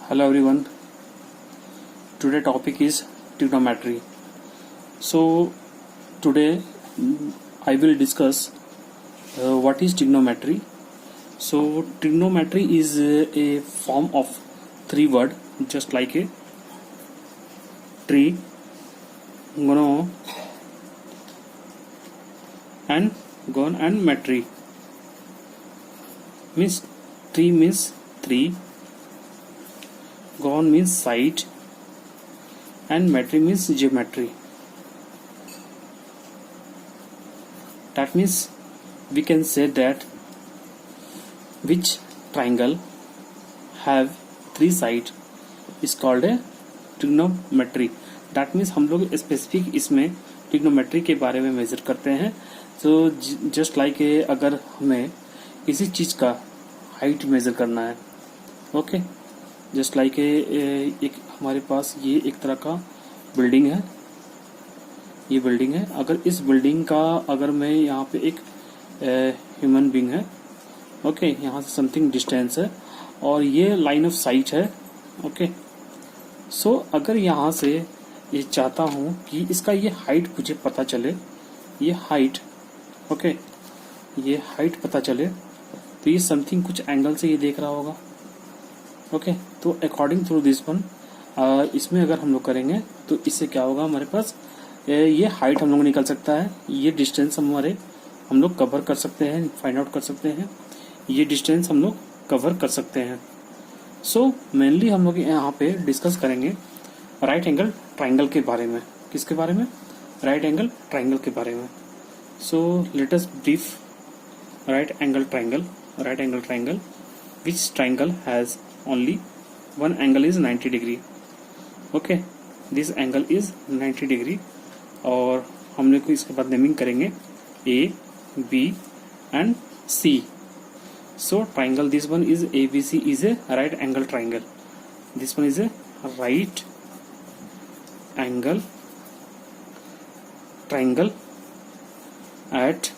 Hello everyone. Today topic is trigonometry. So today I will discuss what is trigonometry. So trigonometry is a form of three word just like a tree, gono and gon and metry. Means tree means three, gon means side and metry means geometry. That means we can say that which triangle have three sides is called a trigonometry. That means हम लोग specific इसमें trigonometry के बारे में major करते हैं. तो just like अगर हमें किसी चीज का हाइट मेजर करना है, ओके, जस्ट लाइक एक हमारे पास ये एक तरह का बिल्डिंग है, ये बिल्डिंग है. अगर इस बिल्डिंग का अगर मैं यहाँ पे एक ह्यूमन बीइंग है, ओके, यहाँ से समथिंग डिस्टेंस है और ये लाइन ऑफ साइट है, ओके. सो अगर यहाँ से ये चाहता हूँ कि इसका ये हाइट मुझे पता चले, ये हाइट, ओके, ये हाइट पता चले, तो ये समथिंग कुछ एंगल से ये देख रहा होगा, ओके. तो अकॉर्डिंग थ्रू दिस वन इसमें अगर हम लोग करेंगे तो इससे क्या होगा, हमारे पास ये हाइट हम लोग निकल सकता है, ये डिस्टेंस हम लोग कवर कर सकते हैं, फाइंड आउट कर सकते हैं, ये डिस्टेंस हम लोग कवर कर सकते हैं. सो मेनली हम लोग यहाँ पे डिस्कस करेंगे राइट एंगल ट्राइंगल के बारे में. किसके बारे में? राइट एंगल ट्राइंगल के बारे में. So let us brief right angle triangle. Right angle triangle, which triangle has only one angle is 90 degree. Okay, this angle is 90 degree. और हम लोग इसके बाद नेमिंग करेंगे A, B and C. So triangle, this one is ABC is a right angle triangle. This one is a right angle triangle at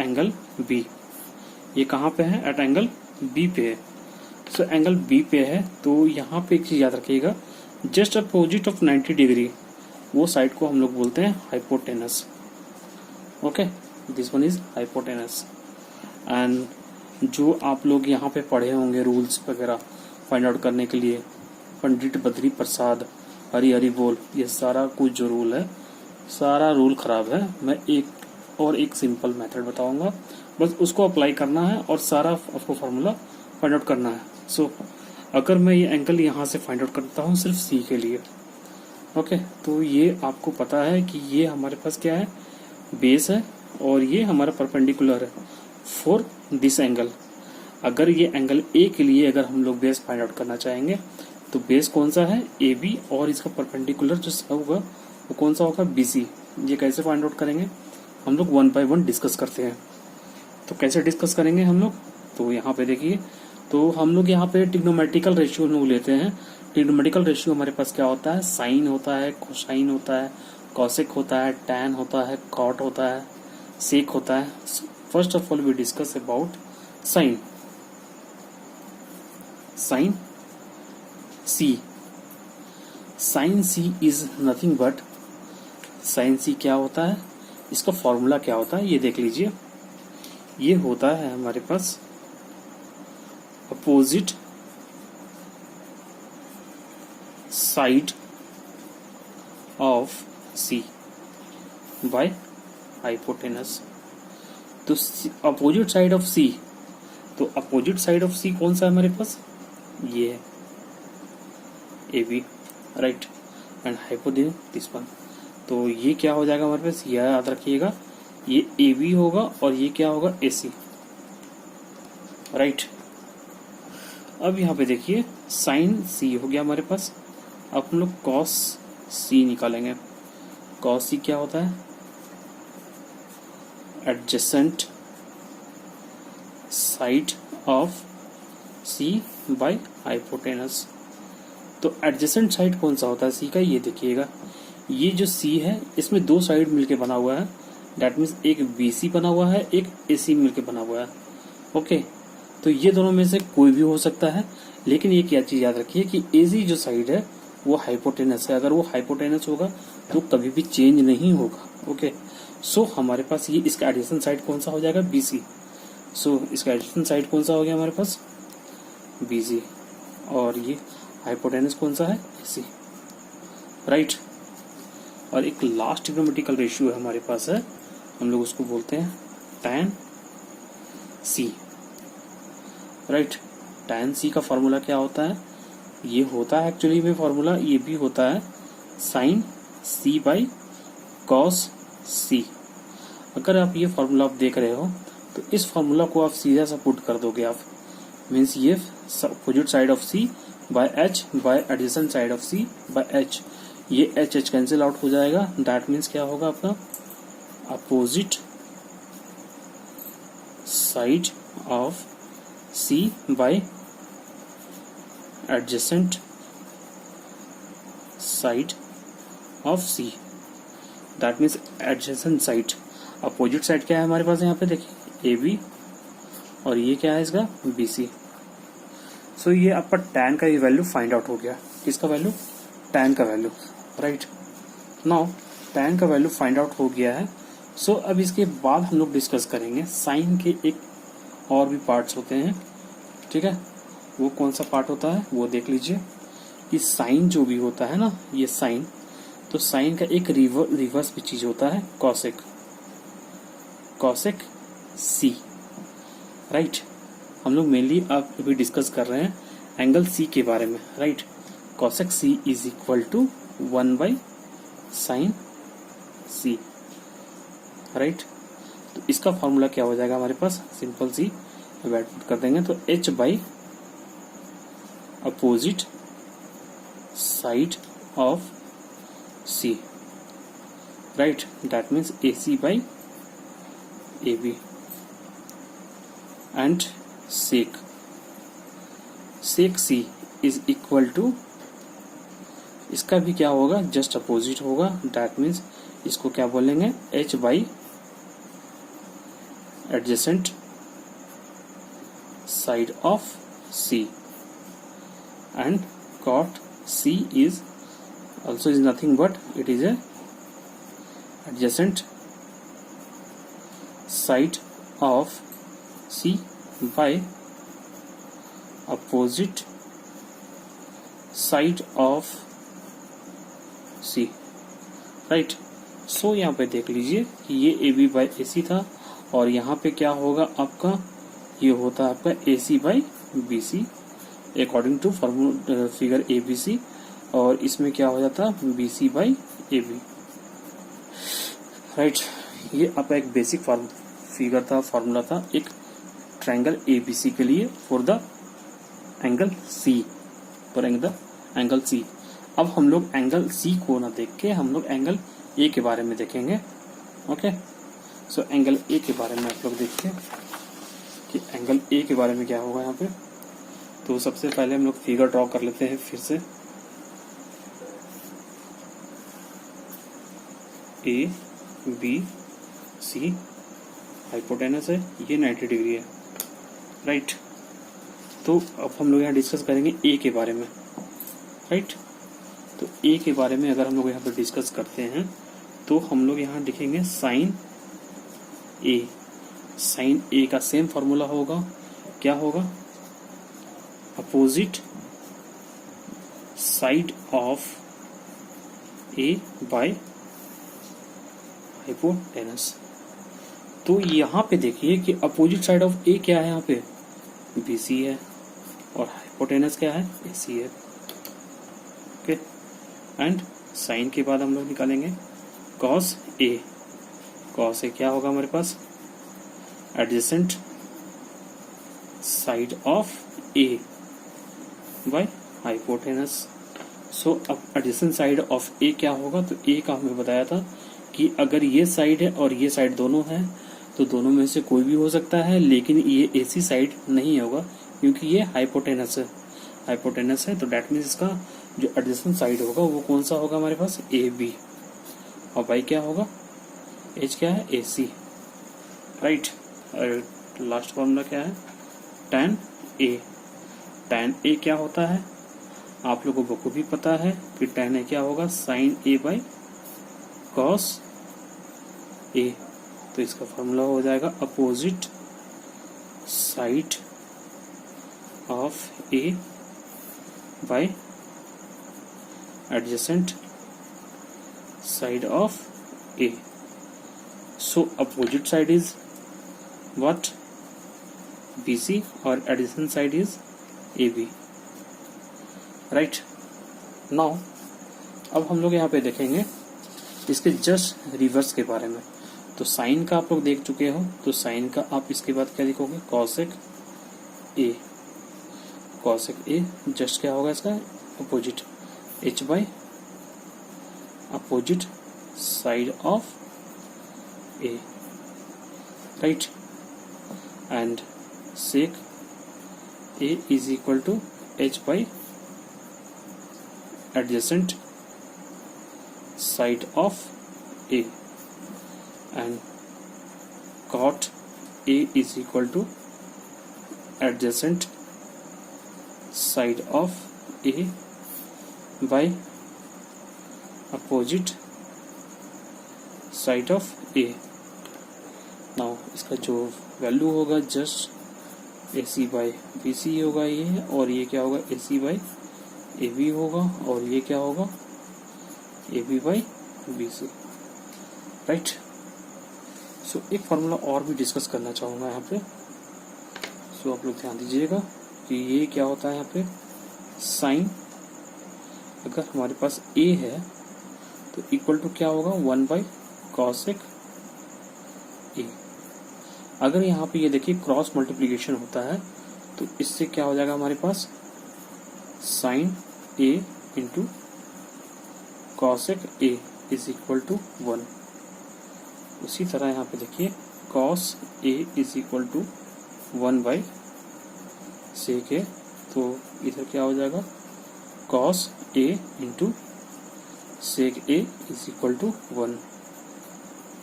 angle B. ये कहाँ पे है? at angle B पे है. सो एंगल बी पे है, तो यहाँ पे एक चीज याद रखिएगा, जस्ट अपोजिट ऑफ 90 डिग्री वो साइड को हम लोग बोलते हैं hypotenuse. Okay, this one is hypotenuse. And जो आप लोग यहाँ पे पढ़े होंगे रूल्स वगैरह फाइंड आउट करने के लिए, पंडित बद्री प्रसाद हरी हरी बोल, ये सारा कुछ जो रूल है, सारा रूल खराब है. मैं एक सिंपल मेथड बताऊंगा, बस उसको अप्लाई करना है और सारा आपको फार्मूला फाइंड आउट करना है. सो अगर मैं ये एंगल यहाँ से फाइंड आउट करता हूँ सिर्फ सी के लिए, ओके, तो ये आपको पता है कि ये हमारे पास क्या है, बेस है और ये हमारा परपेंडिकुलर है फॉर दिस एंगल. अगर ये एंगल ए के लिए अगर हम लोग बेस फाइंड आउट करना चाहेंगे तो बेस कौन सा है? ए बी, और इसका परपेंडिकुलर जो होगा वो कौन सा होगा? B C. ये कैसे फाइंड आउट करेंगे हम लोग? वन बाय वन डिस्कस करते हैं. तो कैसे डिस्कस करेंगे हम लोग? तो यहाँ पे देखिए, तो हम लोग यहाँ पे ट्रिग्नोमेट्रिकल रेशियो लोग लेते हैं. ट्रिग्नोमेट्रिकल रेशियो हमारे पास क्या होता है? साइन होता है, कोसाइन होता है, कॉसेक होता है, टैन होता है, कॉट होता है, सेक होता है. First of all we discuss about sine. Sine C. Sine C is nothing but, sine C क्या होता है, इसका फॉर्मूला क्या होता है ये देख लीजिए. ये होता है हमारे पास opposite side of C by hypotenuse. तो अपोजिट साइड ऑफ सी, तो अपोजिट साइड ऑफ सी कौन सा है हमारे पास? ये है A B, right, and hypotenuse this one. तो ये क्या हो जाएगा हमारे पास? यह याद रखिएगा, ये ए बी होगा और ये क्या होगा? ए सी, राइट. अब यहाँ पे देखिए साइन सी हो गया हमारे पास. अब हम लोग कॉस सी निकालेंगे. कॉस सी क्या होता है? Adjacent side of C by hypotenuse. तो एडजेसेंट साइड कौन सा होता है सी का? ये देखिएगा, ये जो सी है इसमें दो साइड मिलके बना हुआ है. दैट मीन्स एक BC बना हुआ है, एक AC मिलके बना हुआ है. ओके, तो ये दोनों में से कोई भी हो सकता है, लेकिन ये क्या चीज याद रखिए कि एजी जो साइड है वो हाइपोटेनस है। अगर वो हाइपोटेनस होगा तो कभी भी चेंज नहीं होगा। ओके, सो हमारे पास ये इसका एडिशन साइड कौन सा हो जाएगा, बीसी। सो इसका एडिशन साइड कौन सा हो गया हमारे पास, बीसी, और ये हाइपोटेनस कौन सा है, एसी, राइट। और एक लास्ट ट्रिग्नोमेट्रिकल रेशियो है हमारे पास है, हम लोग उसको बोलते हैं tan सी, राइट। tan सी का फॉर्मूला क्या होता है, ये होता है एक्चुअली में फॉर्मूला ये भी होता है sin c by cos c। अगर आप ये फॉर्मूला आप देख रहे हो तो इस फॉर्मूला को आप सीधा सा पुट कर दोगे आप, मीन्स ये opposite side of c by h by adjacent side of c by h, ये h कैंसिल आउट हो जाएगा। दैट मीन्स क्या होगा आपका, opposite side of c by adjacent side of c। That means adjacent side, opposite side क्या है हमारे पास यहाँ पे देखिए, AB, और ये क्या है इसका, BC। सो ये आपका tan का ये वैल्यू फाइंड आउट हो गया। किसका वैल्यू, tan का वैल्यू, राइट। नाउ tan का वैल्यू फाइंड आउट हो गया है। सो अब इसके बाद हम लोग डिस्कस करेंगे साइन के एक और भी पार्ट्स होते हैं, ठीक है। वो कौन सा पार्ट होता है वो देख लीजिए कि साइन जो भी होता है ना, ये साइन, तो साइन का एक रिवर्स भी चीज होता है, कॉसेक, कॉसेक सी, राइट। हम लोग मेनली अब अभी डिस्कस कर रहे हैं एंगल सी के बारे में, right. Cosec C is equal to 1 by sine C, right. तो इसका फॉर्मूला क्या हो जाएगा हमारे पास, सिंपल सी ऐड कर देंगे तो h by opposite side of C, right, that means AC by AB, and sec C is equal to, इसका भी क्या होगा, जस्ट अपोजिट होगा। दैट मीन्स इसको क्या बोलेंगे, h by adjacent side of C, and cot C is also is nothing but it is a adjacent side of C by opposite side of C, right। सो यहाँ पे देख लीजिए कि ये AB by AC था, और यहाँ पे क्या होगा आपका, ये होता है आपका AC by BC according to formula figure ABC, और इसमें क्या हो जाता है BC बाई AB, राइट। ये आपका एक बेसिक फिगर था, फॉर्मूला था एक ट्रायंगल ABC के लिए for the angle C, for angle C। अब हम लोग एंगल C को ना देख के हम लोग एंगल A के बारे में देखेंगे। ओके, सो एंगल A के बारे में आप लोग देखिए कि एंगल A के बारे में क्या होगा यहाँ पे। तो सबसे पहले हम लोग फिगर ड्रॉ कर लेते हैं फिर से। A B C हाइपोटेनस है, ये 90 डिग्री है, राइट। तो अब हम लोग यहाँ डिस्कस करेंगे A के बारे में, राइट। तो A के बारे में अगर हम लोग यहाँ पर डिस्कस करते हैं तो हम लोग यहाँ लिखेंगे साइन A। साइन A का सेम फॉर्मूला होगा, क्या होगा, opposite side of A by hypotenuse. तो यहाँ पे देखिए कि अपोजिट साइड ऑफ A क्या है, यहाँ पे BC है, और हाइपोटेनस क्या है, AC है। ओके, एंड साइन के बाद हम लोग निकालेंगे cos A। cos A क्या होगा हमारे पास, adjacent side of A by hypotenuse. So अब एडजेसेंट साइड ऑफ A क्या होगा, तो A का हमें बताया था कि अगर ये साइड है और ये साइड दोनों है तो दोनों में से कोई भी हो सकता है, लेकिन ये AC साइड नहीं होगा क्योंकि ये हाइपोटेनस है। तो डेट मीन्स इसका जो एडजेसेंट साइड होगा वो कौन सा होगा हमारे पास, AB, और बाई क्या होगा, H क्या है, AC, राइट। और लास्ट फॉर्मूला क्या है, tan A। tan a क्या होता है, आप लोगों को भी पता है कि tan a क्या होगा, sin a by cos a। तो इसका फॉर्मूला हो जाएगा opposite side of a by adjacent side of a। So opposite side is what? BC और adjacent side is AB, right? Now अब हम लोग यहाँ पे देखेंगे इसके जस्ट रिवर्स के बारे में। तो साइन का आप लोग देख चुके हो, तो साइन का आप इसके बाद क्या लिखोगे, कॉसेक ए। कॉसेक ए जस्ट क्या होगा इसका opposite, h by opposite side of a, right? And sec a is equal to h by adjacent side of a, and cot a is equal to adjacent side of a by opposite side of a। Now इसका जो value होगा just A C by B C होगा ये, और ये क्या होगा ए C by A B होगा, और ये क्या होगा A B by B C, right. So एक फार्मूला और भी डिस्कस करना चाहूँगा यहाँ पे। सो आप लोग ध्यान दीजिएगा कि ये क्या होता है यहाँ पे, साइन अगर हमारे पास ए है तो इक्वल टू क्या होगा 1 बाई कॉसेक ए। अगर यहाँ पे ये देखिए क्रॉस मल्टीप्लिकेशन होता है तो इससे क्या हो जाएगा हमारे पास, sine A into cosec A is equal to 1। उसी तरह यहाँ पे देखिए cos A is equal to 1 by sec A, तो इधर क्या हो जाएगा cos A into sec A is equal to 1।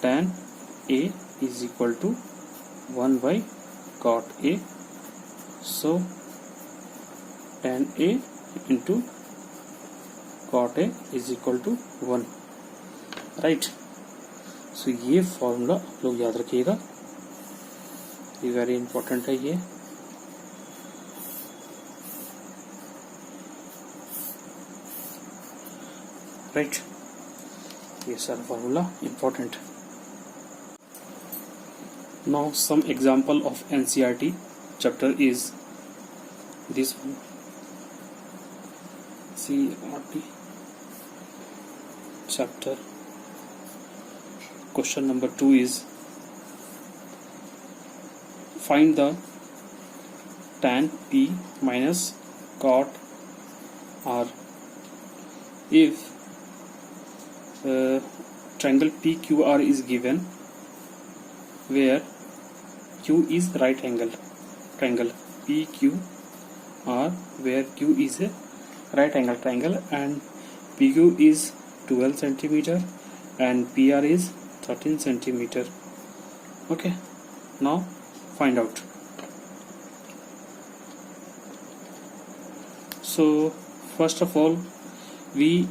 tan a is equal to 1 by cot a, so tan a into cot a is equal to 1, right? so ये formula आप लोग याद रखिएगा, ये वेरी इंपॉर्टेंट है ये। राइट, ये सारा formula important. Now some example of NCERT chapter is this one, CRT chapter. Question number 2 is find the tan P minus cot R if triangle PQR is given where Q is right angle triangle PQR, where Q is a right angle triangle and PQ is 12 centimeter and PR is 13 centimeter. Okay, now find out. So first of all we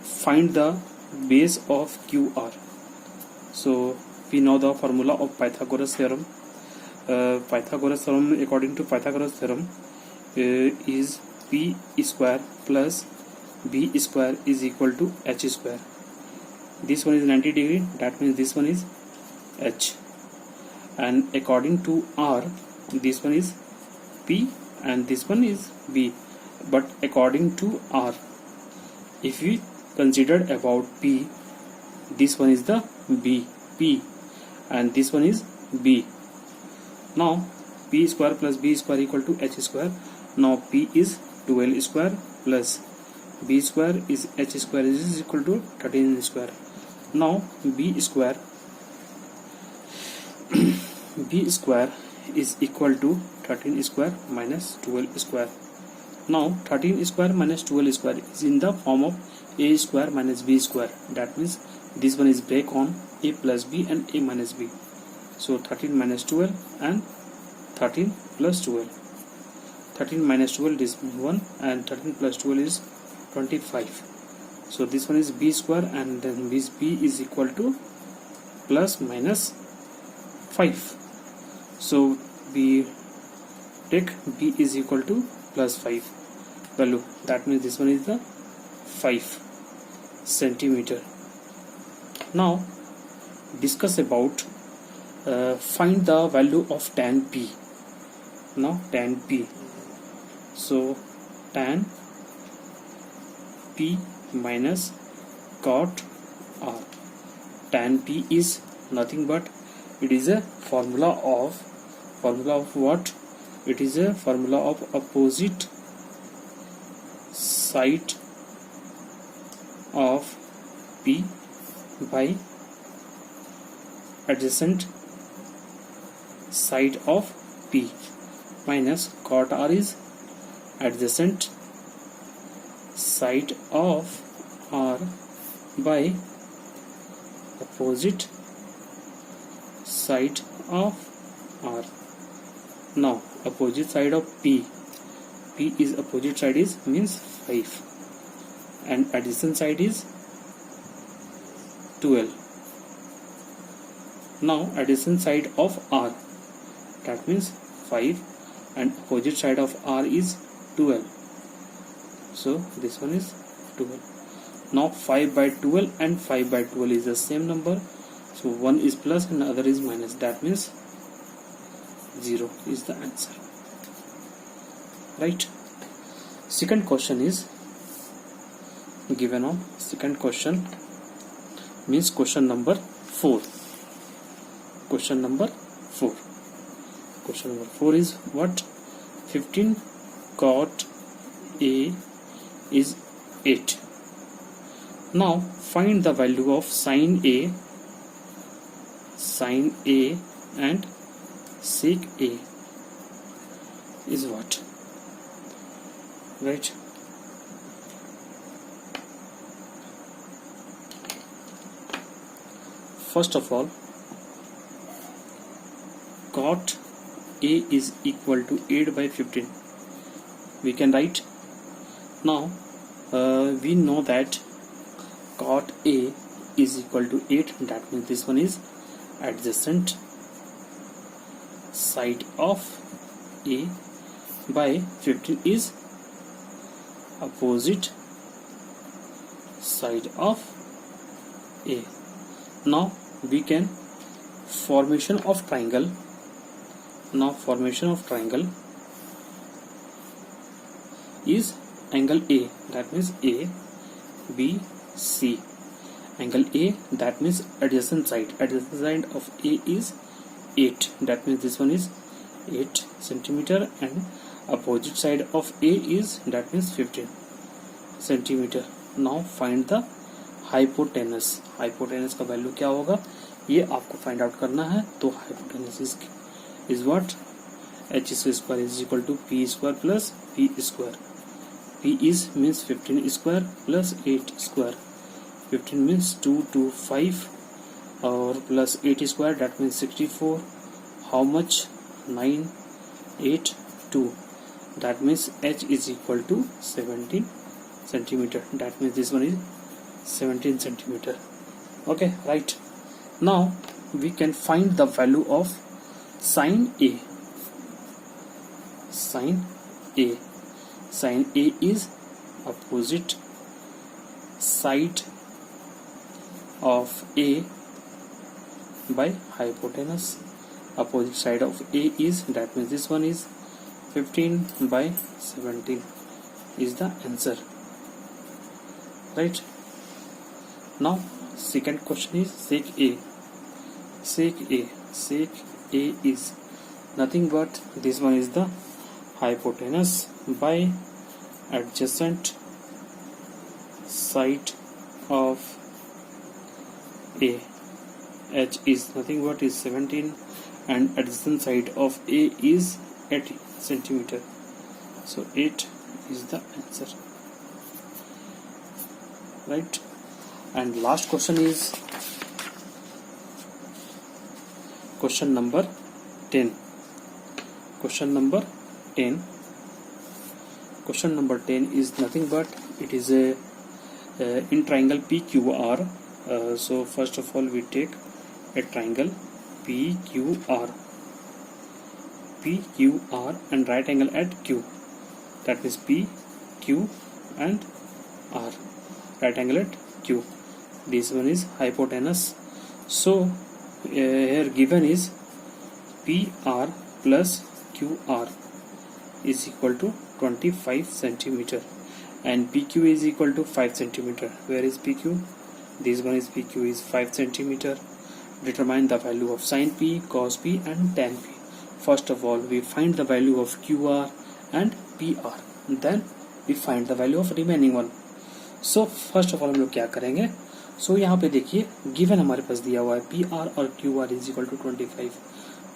find the base of QR. So we know the formula of Pythagoras theorem. Pythagoras theorem, according to Pythagoras theorem, is p square plus b square is equal to h square. This one is 90 degree, that means this one is h, and according to R this one is p and this one is b, but according to R if we considered about p, this one is the p and this one is b. Now p square plus b square equal to h square. Now p is 12 square plus b square is h square is equal to 13 square. Now b square is equal to 13 square minus 12 square. Now 13 square minus 12 square is in the form of a square minus b square. That means this one is break on a plus b and a minus b. So 13 minus 12 and 13 plus 12. 13 minus 12 is 1 and 13 plus 12 is 25. So this one is b square, and then this b is equal to plus minus 5. So we take b is equal to plus 5 value. That means this one is the 5 centimeter. Now discuss about find the value of tan p. Now tan p. So tan p minus cot r. Tan p is nothing but it is a formula of what? It is a formula of opposite side of p by adjacent side of p, minus cot r is adjacent side of r by opposite side of r. Now opposite side of p is opposite side is means 5 and adjacent side is 12. Now adjacent side of r, that means 5 and opposite side of r is 12. So this one is 12. Now 5 by 12 and 5 by 12 is the same number. So one is plus and the other is minus. That means 0 is the answer. Right? Second question is given on second question means question number 4. Question number 4. Question number 4 is what? 15 cot A is 8. Now find the value of sin A and sec A is what? Right? First of all, cot A is equal to 8 by 15. We can write. Now we know that cot A is equal to 8. That means this one is adjacent side of A by 15 is opposite side of A. Now we can formation of triangle. Now formation of triangle is angle A, that means A B C. Angle A, that means adjacent side of A is 8. That means this one is 8 centimeter and opposite side of A is, that means 15 centimeter. Now find the hypotenuse. Hypotenuse का value क्या होगा ये आपको find out करना है. तो hypotenuse is what? H square is equal to P square plus P square. P is means 15 square plus 8 square. 15 means 2 to 5 or plus 8 square, that means 64. How much? 9 8 2. That means H is equal to 17 centimeter. That means this one is 17 centimeter. Okay, right. Now we can find the value of sin A. Sin A. Sin A is opposite side of A by hypotenuse. Opposite side of A is, that means this one is 15 by 17 is the answer. Right? Now second question is sec A. Sec A. Sec A is nothing but this one is the hypotenuse by adjacent side of A. H is nothing but is 17 and adjacent side of A is 80 centimeter. So 8 is the answer. Right? And last question is question number 10. Question number 10. question number 10 is nothing but it is a in triangle PQR. So first of all we take a triangle PQR and right angle at Q, that is P, Q and R, right angle at Q. This one is hypotenuse. So here given is PR plus QR is equal to 25 centimeter and PQ is equal to 5 centimeter. Where is PQ? This one is PQ is 5 centimeter. Determine the value of sin P, cos P and tan P. First of all we find the value of QR and PR, then we find the value of remaining one. So first of all हम लोग क्या करेंगे? So यहाँ पे देखिए given हमारे पास दिया हुआ है PR और QR इज इक्वल टू 25.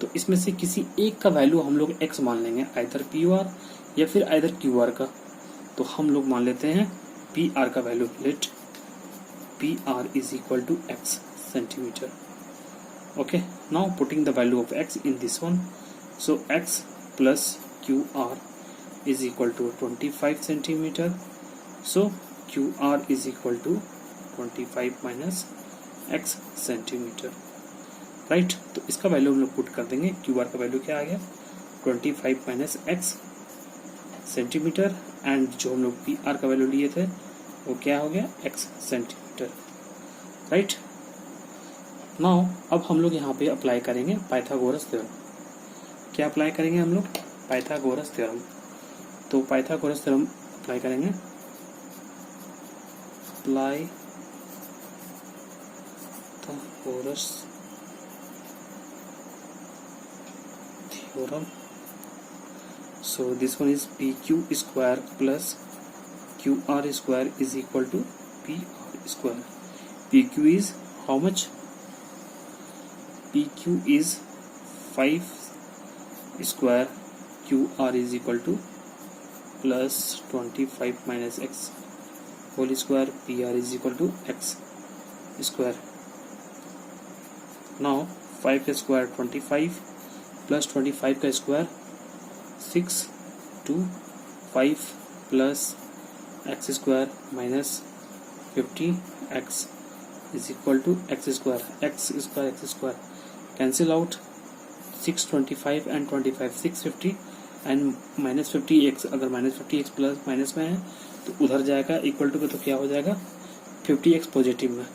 तो इसमें से किसी एक का वैल्यू हम लोग x मान लेंगे, आइदर PR या फिर आइदर QR का. तो हम लोग मान लेते हैं PR का value. Let PR is equal to x centimetre. Okay, now putting the value of x in this one. So x plus QR is equal to 25 centimeter. So QR is equal to 25 minus x centimeter. Right तो इसका value हम लोग put कर देंगे. QR का value क्या आ गया? 25 minus x centimetre and जो हम लोग PR का वैल्यू लिए थे वो क्या हो गया? x centimetre. राइट नाउ अब हम लोग यहाँ पे अप्लाई करेंगे पाइथागोरस थ्योरम. क्या अप्लाई करेंगे हम लोग? Pythagoras theorem. तो पाइथागोरस थ्योरम अप्लाई करेंगे. Apply Pythagoras theorem. So this one is PQ square plus QR square is equal to PR square. PQ is how much? PQ is 5 square. QR is equal to plus 25 minus x whole square. PR is equal to x square. Now 5 square 25 plus 25 का square 6 to 5 plus x square minus 50x is equal to x square. x square cancel out. 625 and 25 650 and minus 50x. अगर minus 50x plus minus में है तो उधर जाएगा, equal to का तो क्या हो जाएगा? 50x पॉजिटिव में.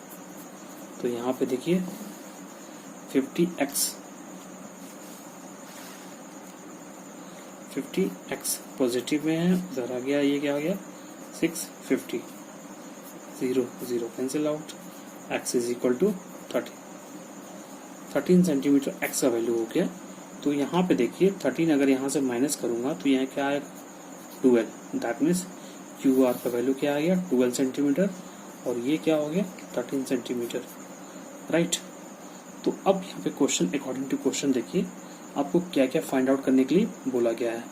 तो यहाँ पे देखिए 50x पॉजिटिव में है, उधर आ गया. ये क्या हो गया? 650. 0 cancel out. x is equal to 13 centimetre x का वैल्यू हो गया. तो यहाँ पे देखिए 13 अगर यहाँ से माइनस करूंगा तो यहाँ क्या आएगा? 12. दैट मीन्स QR का वैल्यू क्या आ गया? 12 सेंटीमीटर और ये क्या हो गया? 13 सेंटीमीटर. राइट तो अब यहाँ पे क्वेश्चन अकॉर्डिंग टू क्वेश्चन देखिए आपको क्या क्या फाइंड आउट करने के लिए बोला गया है.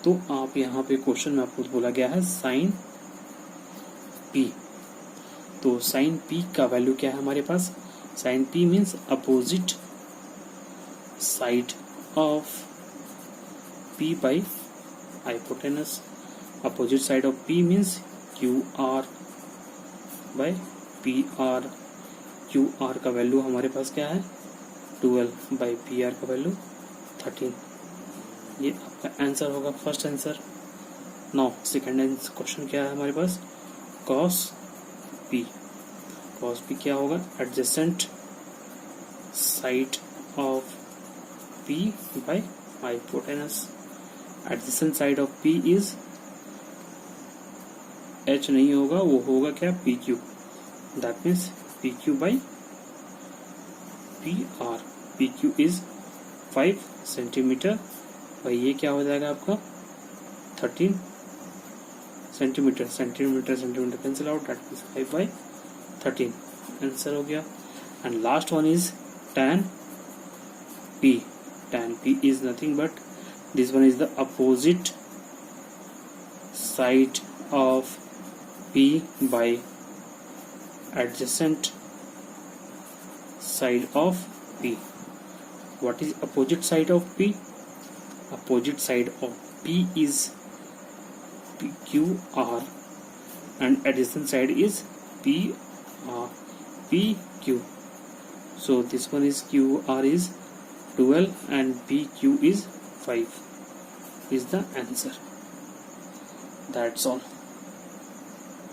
तो आप यहाँ पे क्वेश्चन में आपको बोला गया है साइन P. तो साइन P का वैल्यू क्या है हमारे पास? Sine P means opposite side of P by hypotenuse. Opposite side of P means QR by PR. QR का वैल्यू हमारे पास क्या है? 12 बाई PR का वैल्यू 13. ये आपका आंसर होगा, first answer. Now second question क्या है हमारे पास? cos P. cos P क्या होगा? Adjacent side of P by hypotenuse. Adjacent side of P is H नहीं होगा, वो होगा क्या? PQ. That means PQ by PR. PQ is 5 centimetre भाई ये क्या हो जाएगा आपका? 13 centimetre. Centimetre cancel out. That means 5 by 13. Answer हो गया. And last one is tan P. tan P is nothing but this one is the opposite side of P by adjacent side of P. What is opposite side of P? Opposite side of P is QR, and adjacent side is PQ. So this one is QR is 12 and PQ is 5 is the answer. That's all.